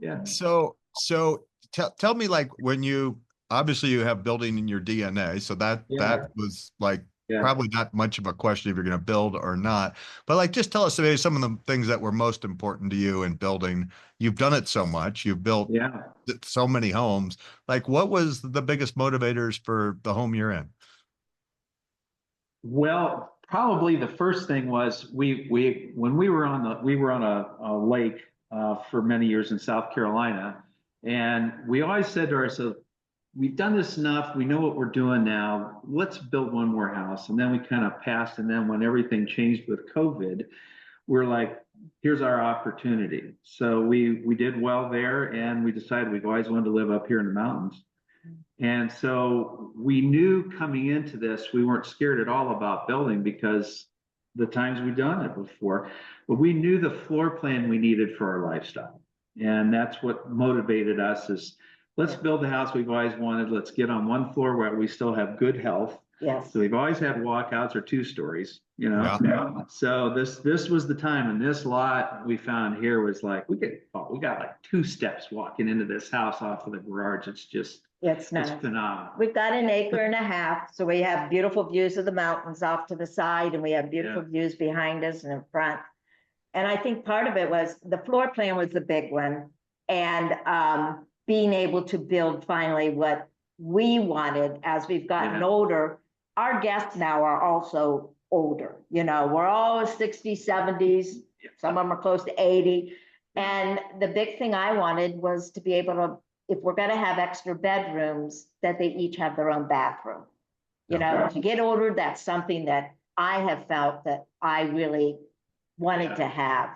Yeah. So tell me, like, when you obviously you have building in your DNA, so that Yeah. was like Yeah. probably not much of a question if you're going to build or not. But like, just tell us maybe some of the things that were most important to you in building. You've done it so much. You've built Yeah. so many homes. Like, what was the biggest motivators for the home you're in? Well, probably the first thing was we when we were on a lake for many years in South Carolina, and we always said to ourselves, we've done this enough. We know what we're doing now. Let's build one more house. And then we kind of passed. And then when everything changed with COVID, we're like, here's our opportunity. So we did well there, and we decided we always wanted to live up here in the mountains. And so we knew coming into this, we weren't scared at all about building because the times we've done it before, but we knew the floor plan we needed for our lifestyle. And that's what motivated us is let's build the house we've always wanted. Let's get on one floor where we still have good health. Yes. So we've always had walkouts or two stories, you know. Yeah. So this was the time, and this lot we found here was like we got like two steps walking into this house off of the garage. It's just It's it's nice. phenomenal. We've got an acre and a half, so we have beautiful views of the mountains off to the side, and we have beautiful views behind us and in front. And I think part of it was the floor plan was the big one, and being able to build finally what we wanted as we've gotten older. Our guests now are also older, you know, we're all 60s, 70s, some of them are close to 80. And the big thing I wanted was to be able to, if we're gonna have extra bedrooms, that they each have their own bathroom. You know, as you get older, that's something that I have felt that I really wanted to have.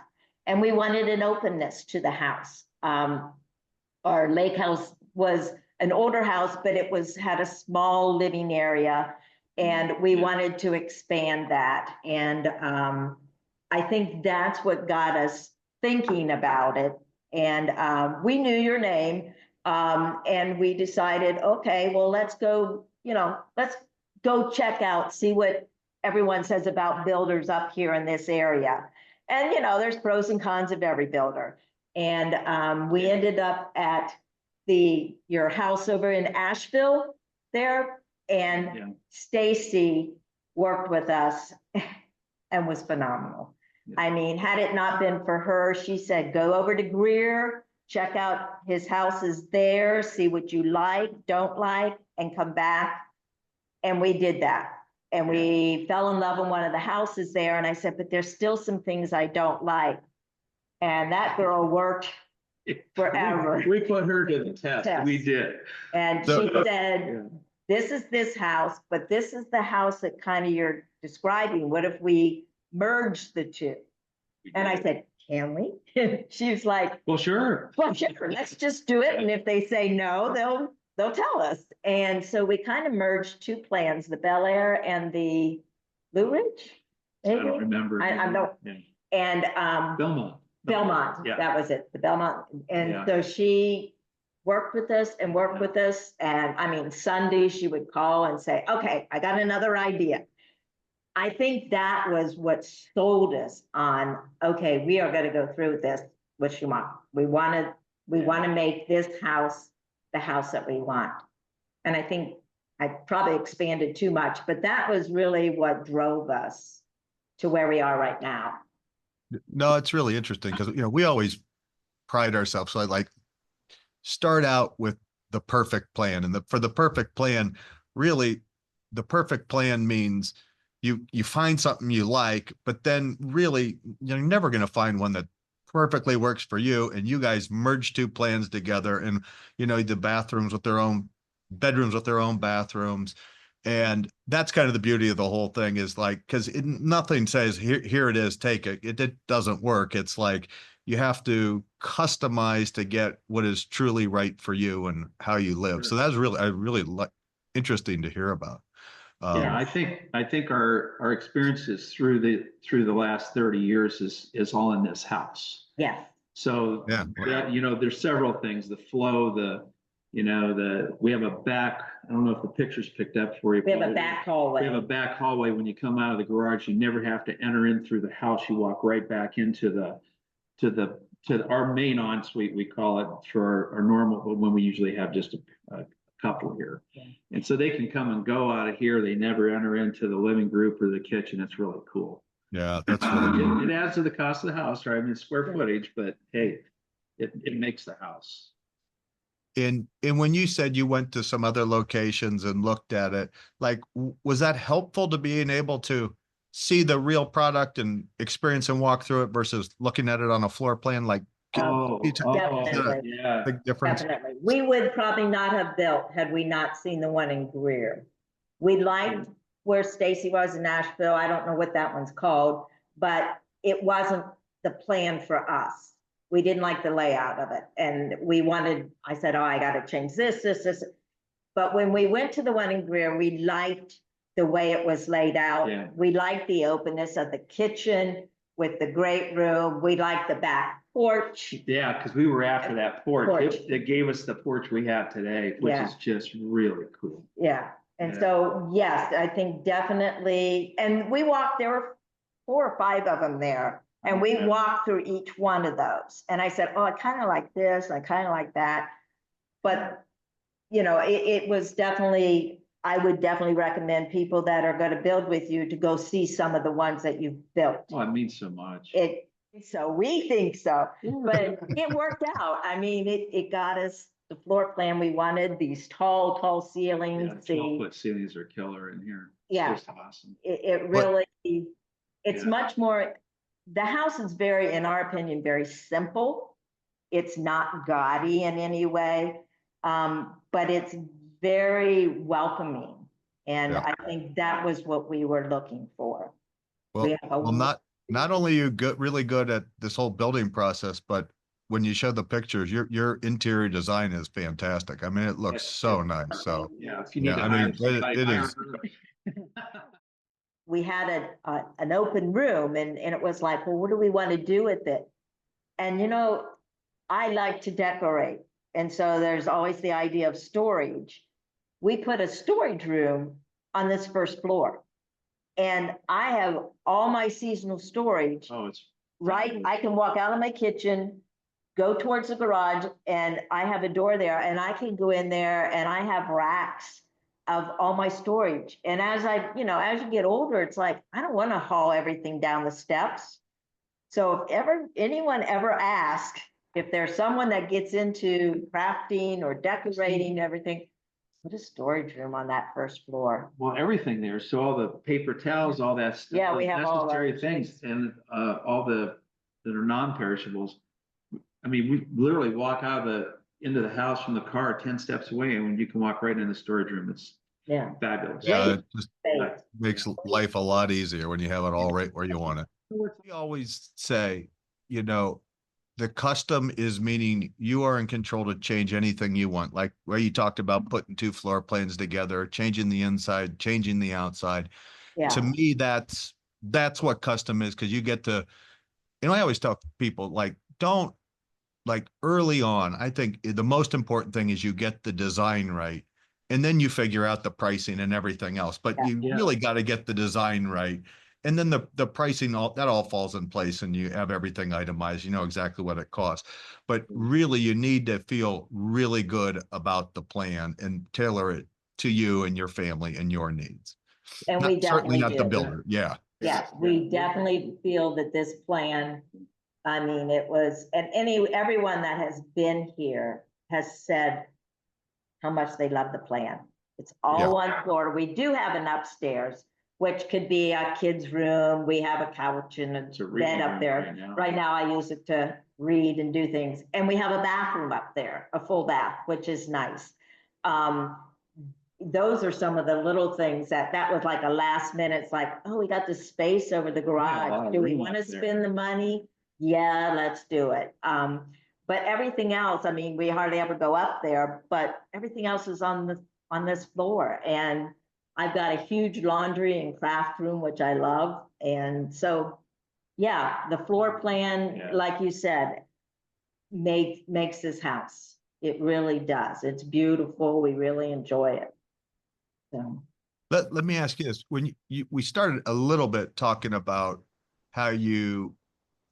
And we wanted an openness to the house. Our lake house was an older house, but it had a small living area, and we wanted to expand that. And I think that's what got us thinking about it. And we knew your name, and we decided, okay, well, let's go, let's go check out, see what everyone says about builders up here in this area. And, there's pros and cons of every builder. And we ended up at your house over in Asheville there, and Stacy worked with us and was phenomenal. I mean, had it not been for her, she said, go over to Greer, check out his houses there, see what you like, don't like, and come back. And we did that. And we fell in love in one of the houses there. And I said, but there's still some things I don't like. And that girl worked forever. We put her to the test. We did. And she said, this is this house, but this is the house that kind of you're describing. What if we merge the two? And I said, can we? She's like, well, sure. Well, sure. Let's just do it. And if they say no, they'll tell us. And so we kind of merged two plans, the Bel Air and the Blue Ridge. Maybe? I don't remember. I don't. And Belmont. Yeah. That was it, the Belmont. And so she worked with us. And I mean, Sunday she would call and say, okay, I got another idea. I think that was what sold us on, okay, we are going to go through this with Schumacher. We want to make this house the house that we want. And I think I probably expanded too much, but that was really what drove us to where we are right now. No, it's really interesting because, we always pride ourselves. So I like start out with the perfect plan. And for the perfect plan, really, the perfect plan means you find something you like, but then really you're never going to find one that perfectly works for you. And you guys merge two plans together, and the bathrooms with their own bedrooms with their own bathrooms. And that's kind of the beauty of the whole thing, is like, because nothing says here it is, take it. It doesn't work. It's like you have to customize to get what is truly right for you and how you live. Sure. So that's really interesting to hear about. I think our experiences through the last 30 years is all in this house. Yes. So there's several things: the flow, we have a back. I don't know if the picture's picked up for you. We have a back hallway. We have a back hallway. When you come out of the garage, you never have to enter in through the house. You walk right back into the to our main ensuite, we call it, for our normal, when we usually have just a couple here. Yeah. And so they can come and go out of here. They never enter into the living group or the kitchen. It's really cool. Yeah, that's really good. It adds to the cost of the house, right? I mean, square footage, but hey, it makes the house. And when you said you went to some other locations and looked at it, like, was that helpful to being able to see the real product and experience and walk through it versus looking at it on a floor plan? Like, Definitely. Yeah. big difference. Definitely. We would probably not have built had we not seen the one in Greer. We liked where Stacy was in Nashville. I don't know what that one's called, but it wasn't the plan for us. We didn't like the layout of it. And we wanted, I said, oh, I got to change this. But when we went to the one in Greer, we liked the way it was laid out. Yeah. We liked the openness of the kitchen with the great room. We liked the back porch. Yeah, because we were after that porch. Porch. It gave us the porch we have today, which Yeah. is just really cool. Yeah. And Yeah. so, yes, I think definitely, and we walked, there were 4 or 5 of them there. And we Yeah. walked through each one of those. And I said, oh, I kind of like this, I kind of like that. But, you know, it was definitely, I would definitely recommend people that are going to build with you to go see some of the ones that you've built. Oh, it means so much. So we think so, but it worked out. I mean, it got us the floor plan we wanted, these tall Yeah, ceilings. 12-foot ceilings are killer in here. It's Yeah. just awesome. It really, it's Yeah. much more, the house is very, in our opinion, very simple. It's not gaudy in any way, but it's very welcoming. And Yeah. I think that was what we were looking for. Well, We have a- not only are you good, really good at this whole building process, but when you show the pictures, your interior design is fantastic. I mean, it looks so nice. So Yeah, if you need yeah, to I hire mean, somebody, it hire is. her. We had an open room and it was like, well, what do we want to do with it? And you know, I like to decorate. And so there's always the idea of storage. We put a storage room on this first floor. And I have all my seasonal storage, Oh, it's right? I can walk out of my kitchen, go towards the garage, and I have a door there, and I can go in there and I have racks of all my storage. And as as you get older, it's like, I don't want to haul everything down the steps. So if anyone ever asks, if there's someone that gets into crafting or decorating everything, put a storage room on that first floor. well, everything there. So all the paper towels, all that stuff, Yeah, we have all necessary those things, things. and all the that are non-perishables. I mean, we literally walk out of into the house from the car 10 steps away, and you can walk right in the storage room. It's Yeah. fabulous. Yeah, it just Space. makes life a lot easier when you have it all right where you want it. We always say, you know, the custom is meaning you are in control to change anything you want. Like where you talked about putting 2 floor plans together, changing the inside, changing the outside. Yeah. To me, that's what custom is, because you get to, I always tell people, like, don't, like, early on, I think the most important thing is you get the design right, and then you figure out the pricing and everything else. But you Yeah. really got to get the design right. And then the pricing, all falls in place, and you have everything itemized, you know exactly what it costs. But really, you need to feel really good about the plan and tailor it to you and your family and your needs. And we Certainly definitely not the do. builder. Yeah. Yeah, we definitely feel that this plan, I mean, it was, and everyone that has been here has said how much they love the plan. It's all Yeah. one floor. We do have an upstairs, which could be a kid's room. We have a couch and a It's a reading bed up room there. right now. Right now, I use it to read and do things. And we have a bathroom up there, a full bath, which is nice. Those are some of the little things that was like a last minute. It's like, oh, we got this space over the Yeah, a lot garage. of Do we room want to up there. spend the money? Yeah, let's do it. But everything else, I mean, we hardly ever go up there, but everything else is on this floor. And I've got a huge laundry and craft room, which I love. And so, yeah, the floor plan, Yeah. like you said, makes this house. It really does. It's beautiful. We really enjoy it. So. Let me ask you this. When we started a little bit talking about how you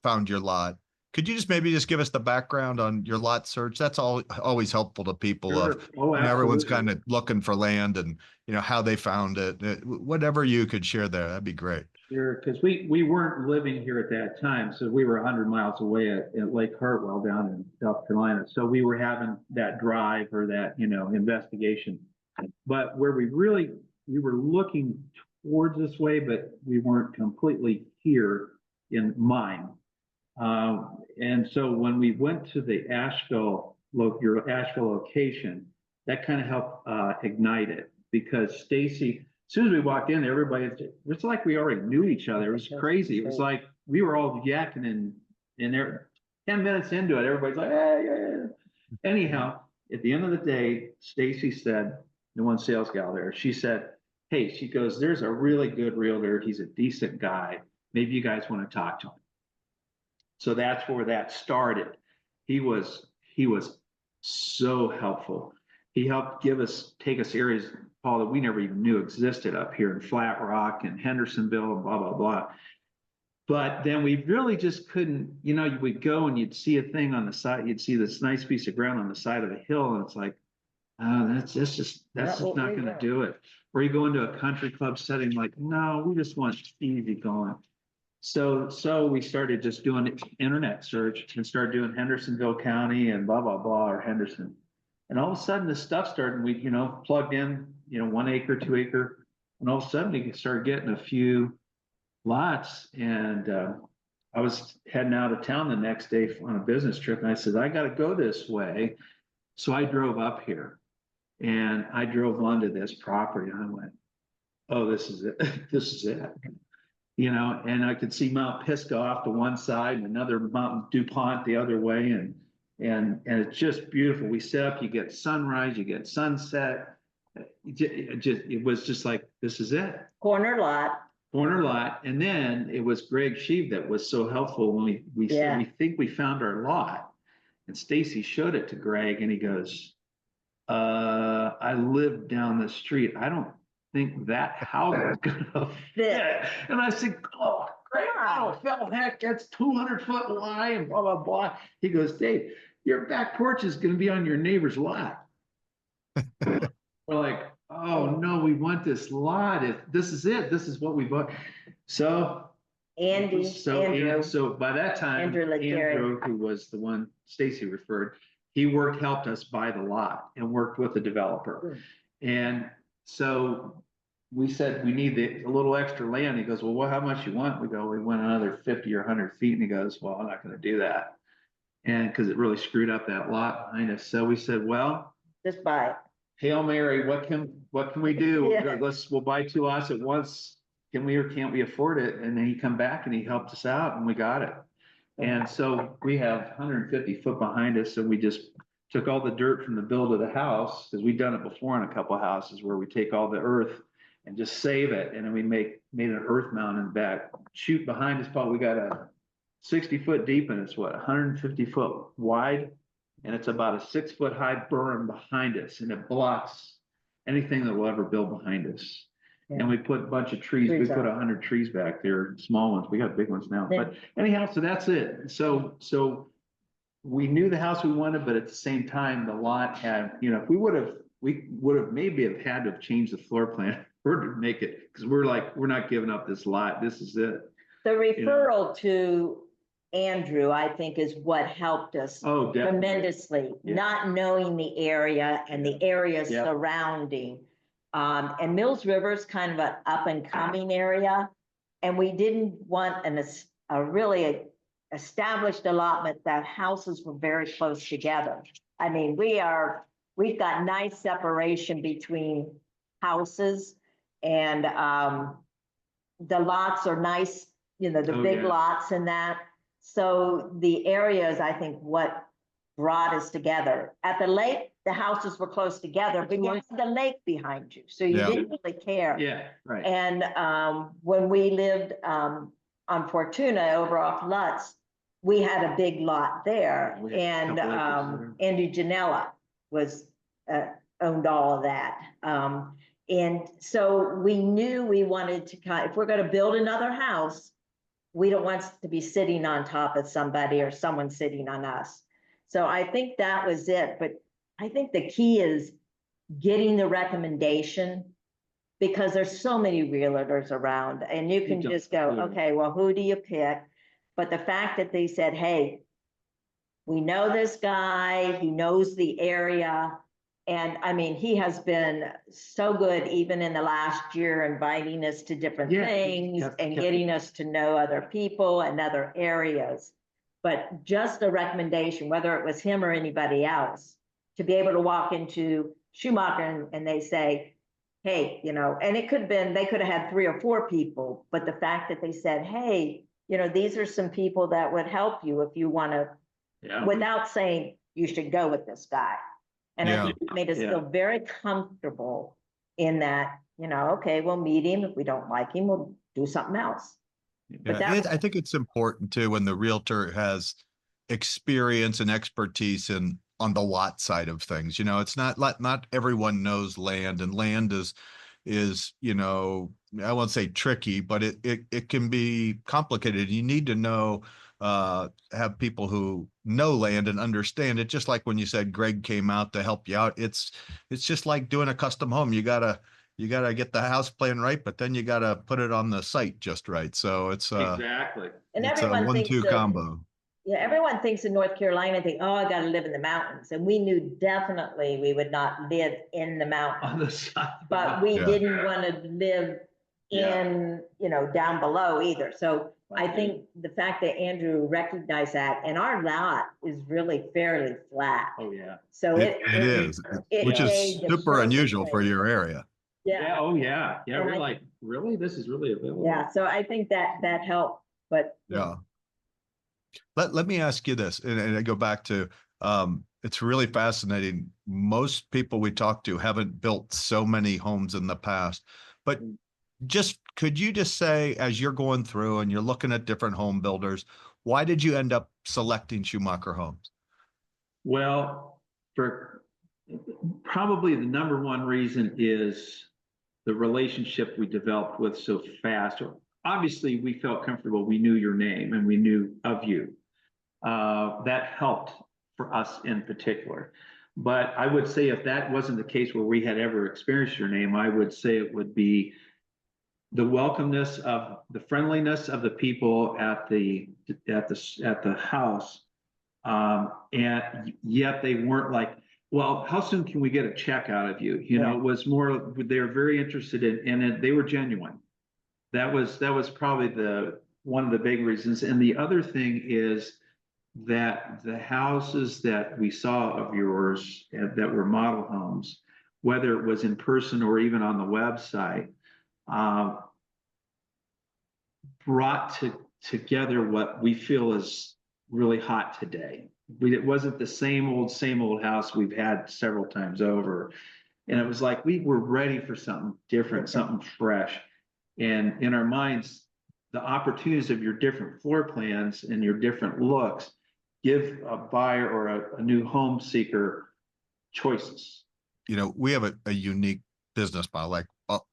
found your lot, Could you just maybe just give us the background on your lot search? That's always helpful to people Sure. of, Oh, everyone's absolutely. kind of looking for land and, how they found it. Whatever you could share there, that'd be great. Sure, because we weren't living here at that time, so we were 100 miles away at Lake Hartwell down in South Carolina. So we were having that drive or that, investigation. But where we were looking towards this way, but we weren't completely here in mind. And so when we went to the your Asheville location, that kind of helped ignite it because Stacy, as soon as we walked in, everybody, it's like we already knew each other. It was crazy. It was like we were all yakking and there 10 minutes into it, everybody's like, hey, yeah. Anyhow, at the end of the day, Stacy said, the one sales gal there, she said, hey, she goes, there's a really good realtor. He's a decent guy. Maybe you guys want to talk to him. So that's where that started. He was so helpful. He helped take us areas, Paul, that we never even knew existed up here in Flat Rock and Hendersonville and blah, blah, blah. But then we really just couldn't, you would go and you'd see a thing on the side, you'd see this nice piece of ground on the side of the hill, and it's like, oh, that's just not going to do it. Or you go into a country club setting, like, no, we just want easy going. So we started just doing internet search and started doing Hendersonville County and blah, blah, blah, or Henderson. And all of a sudden this stuff started, we, plugged in, 1 acre, 2 acre, and all of a sudden we started getting a few lots. And I was heading out of town the next day on a business trip. And I said, I got to go this way. So I drove up here and I drove onto this property and I went, oh, this is it. This is it. And I could see Mount Pisgah off to one side and another Mount DuPont the other way. And it's just beautiful. We set up, you get sunrise, you get sunset. It was just like, this is it. Corner lot. And then it was Greg Sheave that was so helpful when we said, we think we found our lot. And Stacy showed it to Greg and he goes, I live down the street. I don't think that house is gonna fit. And I said, oh, great, oh, heck, that's 200-foot line and blah, blah, blah. He goes, Dave, your back porch is gonna be on your neighbor's lot. We're like, oh no, we want this lot. If this is it, this is what we bought. So Andrew. So by that time, Andrew, who was the one Stacy referred, he helped us buy the lot and worked with the developer. And so we said, we need a little extra land. He goes, well, how much you want? We went another 50 or 100 feet. And he goes, well, I'm not going to do that. And because it really screwed up that lot behind us. So we said, well, just buy it. Hail Mary, what can we do? Yeah. We'll buy 2 lots at once. Can we or can't we afford it? And then he come back and he helped us out and we got it. And so we have 150 foot behind us. So we just took all the dirt from the build of the house, because we've done it before in a couple of houses where we take all the earth and just save it. And then we made an earth mound in the back. Shoot behind us, Paul, we got a 60 foot deep and it's 150 foot wide. And it's about a 6 foot high berm behind us. And it blocks anything that will ever build behind us. Yeah. And we put a bunch of trees. We put 100 trees back there, small ones. We got big ones now. Yeah. But anyhow, so that's it. So we knew the house we wanted, but at the same time, the lot had, if we would have maybe had to have changed the floor plan or to make it, because we're not giving up this lot. This is it. The referral to Andrew, I think, is what helped us tremendously. Yeah. Not knowing the area and the area surrounding. And Mills River is kind of an up and coming area. And we didn't want a really established allotment that houses were very close together. I mean, we've got nice separation between houses and the lots are nice, the big lots and that. So the area is, I think, what brought us together. At the lake, the houses were close together, but you had the lake behind you, so you didn't really care. Yeah, right. And when we lived on Fortuna over off Lutz, we had a big lot there, and Andy Janella was owned all of that. And so we knew we wanted to if we're going to build another house, we don't want to be sitting on top of somebody or someone sitting on us. So I think that was it. But I think the key is getting the recommendation, because there's so many realtors around and you can just go, okay, well, who do you pick? But the fact that they said, hey, we know this guy, he knows the area. And I mean, he has been so good, even in the last year, inviting us to different things and getting us to know other people and other areas. But just a recommendation, whether it was him or anybody else, to be able to walk into Schumacher and they say, hey, you know, and it could have been, they could have had 3 or 4 people, but the fact that they said, hey, you know, these are some people that would help you if you want to, without saying you should go with this guy. And I think it made us feel very comfortable in that, you know, okay, we'll meet him. If we don't like him, we'll do something else. But I think it's important too when the realtor has experience and expertise in on the lot side of things. You know, it's not everyone knows land, and land is, you know, I won't say tricky, but it can be complicated. You need to know, have people who know land and understand it. Just like when you said Greg came out to help you out, it's just like doing a custom home. You gotta get the house plan right, but then you gotta put it on the site just right. So it's exactly, and it's everyone a 1-2 combo. Yeah, everyone thinks in North Carolina, think, oh, I got to live in the mountains. And we knew definitely we would not live in the mountains. On the side. But we didn't want to live in, you know, down below either. So I think the fact that Andrew recognized that, and our lot is really fairly flat. Oh, yeah. So it is, which is super unusual for your area. Yeah. Oh, yeah. Yeah. And We're like, really? This is really available? Yeah. So I think that helped. But yeah. Let me ask you this, and I go back to, it's really fascinating. Most people we talk to haven't built so many homes in the past, but could you just say, as you're going through and you're looking at different home builders, why did you end up selecting Schumacher Homes? Well, for probably the number one reason is the relationship we developed with so fast. Obviously, we felt comfortable. We knew your name and we knew of you. That helped for us in particular. But I would say if that wasn't the case where we had ever experienced your name, I would say it would be the welcomeness of the friendliness of the people at the house, and yet they weren't like, well, how soon can we get a check out of you? You know, it was more, they were very interested in it. They were genuine. That was probably one of the big reasons. And the other thing is that the houses that we saw of yours that were model homes, whether it was in person or even on the website, brought together what we feel is really hot today. It wasn't the same old house we've had several times over. And it was like we were ready for something different, something fresh. And in our minds, the opportunities of your different floor plans and your different looks give a buyer or a new home seeker choices. You know, we have a unique business model. Like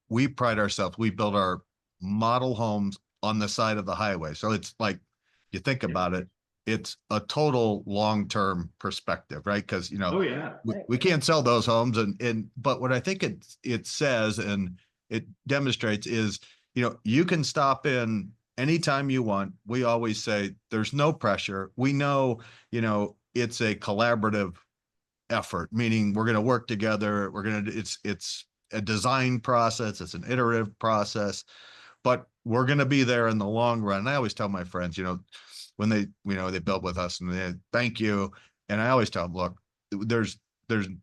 we pride ourselves, we build our model homes on the side of the highway. So it's like, you think about it, it's a total long-term perspective, right? Because, you know, we can't sell those homes. But what I think it says and it demonstrates is, you know, you can stop in anytime you want. We always say there's no pressure. We know, you know, it's a collaborative effort, meaning we're going to work together. It's a design process. It's an iterative process, but we're going to be there in the long run. And I always tell my friends, you know, when they build with us and they thank you. And I always tell them, look, there's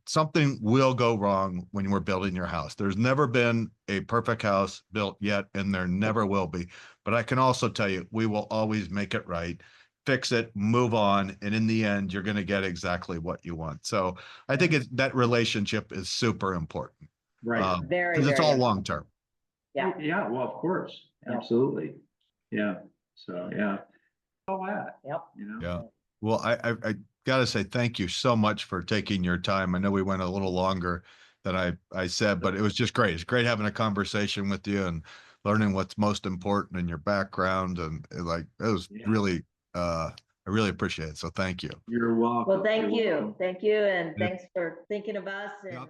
something will go wrong when we're building your house. There's never been a perfect house built yet, and there never will be. But I can also tell you, we will always make it right, fix it, move on. And in the end, you're going to get exactly what you want. So I think that relationship is super important. Right. Because it's all long-term. Yeah. Yeah. Well, of course. Absolutely. Yeah. So, yeah. All that. Yep. You know? Yeah. Well, I got to say thank you so much for taking your time. I know we went a little longer than I said, but it was just great. It's great having a conversation with you, and learning what's most important in your background. And like, it was Yeah. really, I really appreciate it. So thank you. You're welcome. Well, thank You're you. welcome. Thank you. And Yeah. thanks for thinking of us Yep. and